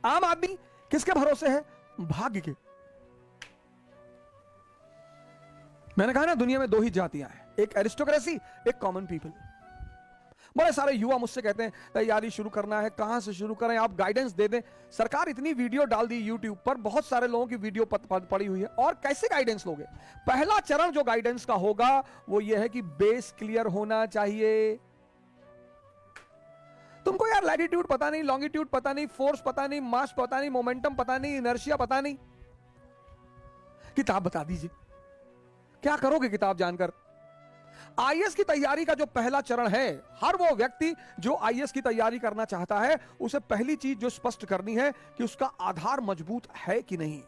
आम आदमी किसके भरोसे है? भाग्य के। मैंने कहा ना, दुनिया में दो ही जातियां हैं, एक एरिस्टोक्रेसी, एक कॉमन पीपल। बड़े सारे युवा मुझसे कहते हैं तैयारी शुरू करना है, कहां से शुरू करें, आप गाइडेंस दे दें। सरकार इतनी वीडियो डाल दी यूट्यूब पर, बहुत सारे लोगों की वीडियो पड़ी हुई है, और कैसे गाइडेंस लोगे? पहला चरण जो गाइडेंस का होगा वो ये है कि बेस क्लियर होना चाहिए। तुमको यार लैटिट्यूड पता नहीं, लॉन्गिट्यूड पता नहीं, फोर्स पता नहीं, मास पता नहीं, मोमेंटम पता नहीं, इनर्शिया पता नहीं, किताब बता दीजिए, क्या करोगे किताब जानकर? आईएएस की तैयारी का जो पहला चरण है, हर वो व्यक्ति जो आईएएस की तैयारी करना चाहता है, उसे पहली चीज जो स्पष्ट करनी है कि उसका आधार मजबूत है कि नहीं।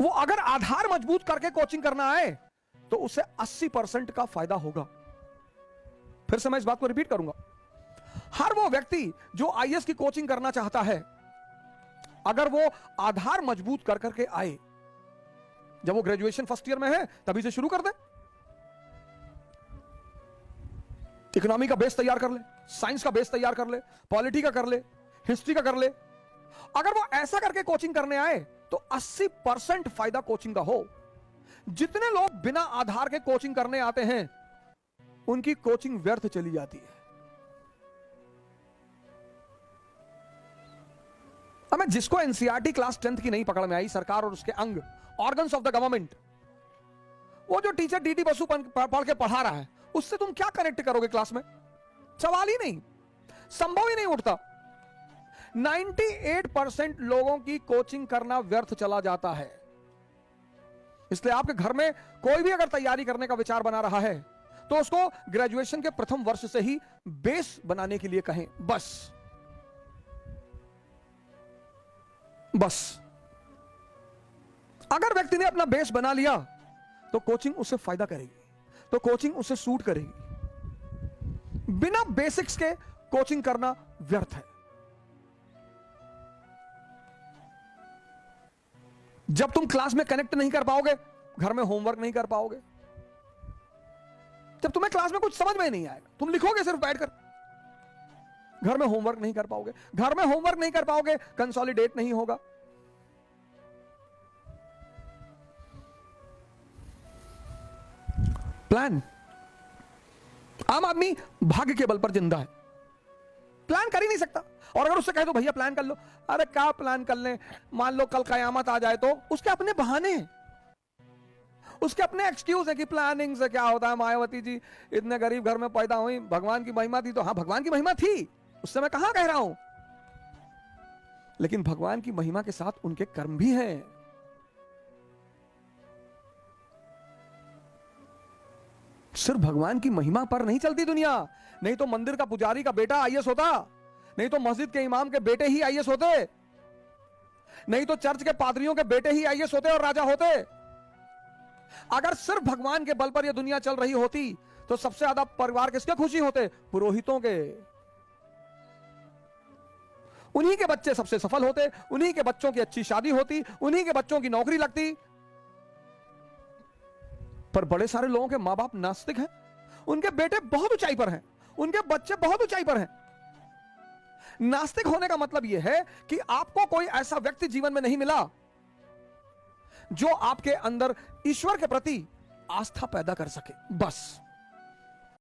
वो अगर आधार मजबूत करके कोचिंग करना है तो उसे 80% का फायदा होगा। फिर से मैं इस बात को रिपीट करूंगा, हर वो व्यक्ति जो आईएएस की कोचिंग करना चाहता है, अगर वो आधार मजबूत कर करके आए, जब वो ग्रेजुएशन फर्स्ट ईयर में है तभी से शुरू कर दे, इकोनॉमी का बेस तैयार कर ले, साइंस का बेस तैयार कर ले, पॉलिटी का कर ले, हिस्ट्री का कर ले। अगर वो ऐसा करके कोचिंग करने आए तो 80% फायदा कोचिंग का हो। जितने लोग बिना आधार के कोचिंग करने आते हैं उनकी कोचिंग व्यर्थ चली जाती है। हमें जिसको एनसीईआरटी क्लास 10th की नहीं पकड़ में आई, सरकार और उसके अंग, ऑर्गन्स ऑफ द गवर्नमेंट, वो जो टीचर डीडी बसु पढ़ के पढ़ा रहा है, उससे तुम क्या कनेक्ट करोगे क्लास में? सवाल ही नहीं, संभव ही नहीं उठता। 98% लोगों की कोचिंग करना व्यर्थ चला जाता है। इसलिए आपके घर में कोई भी अगर तैयारी करने का विचार बना रहा है तो उसको ग्रेजुएशन के प्रथम वर्ष से ही बेस बनाने के लिए कहें। बस अगर व्यक्ति ने अपना बेस बना लिया तो कोचिंग उसे फायदा करेगी, तो कोचिंग उसे सूट करेगी। बिना बेसिक्स के कोचिंग करना व्यर्थ है। जब तुम क्लास में कनेक्ट नहीं कर पाओगे, घर में होमवर्क नहीं कर पाओगे। जब तुम्हें क्लास में कुछ समझ में नहीं आएगा, तुम लिखोगे सिर्फ बैठकर, घर में होमवर्क नहीं कर पाओगे। घर में होमवर्क नहीं कर पाओगे, कंसोलिडेट नहीं होगा। प्लान, आम आदमी भाग्य के बल पर जिंदा है, प्लान कर ही नहीं सकता। और अगर उससे कहे तो भैया प्लान कर लो, अरे क्या प्लान कर लें, मान लो कल कयामत आ जाए तो, उसके अपने बहाने हैं, उसके अपने एक्सक्यूज है कि प्लानिंग से क्या होता है, मायावती जी इतने गरीब घर में पैदा हुई, भगवान की महिमा थी। तो हाँ, भगवान की महिमा थी, उससे मैं कहां कह रहा हूं, लेकिन भगवान की महिमा के साथ उनके कर्म भी हैं। सिर्फ भगवान की महिमा पर नहीं चलती दुनिया। नहीं तो मंदिर का पुजारी का बेटा आईएएस होता, नहीं तो मस्जिद के इमाम के बेटे ही आईएएस होते, नहीं तो चर्च के पादरियों के बेटे ही आईएएस होते और राजा होते। अगर सिर्फ भगवान के बल पर यह दुनिया चल रही होती तो सबसे ज्यादा परिवार किसके खुशी होते? पुरोहितों के। उन्हीं के बच्चे सबसे सफल होते, उन्हीं के बच्चों की अच्छी शादी होती, उन्हीं के बच्चों की नौकरी लगती। पर बड़े सारे लोगों के मां बाप नास्तिक हैं, उनके बेटे बहुत ऊंचाई पर हैं, उनके बच्चे बहुत ऊंचाई पर हैं। नास्तिक होने का मतलब यह है कि आपको कोई ऐसा व्यक्ति जीवन में नहीं मिला जो आपके अंदर ईश्वर के प्रति आस्था पैदा कर सके। बस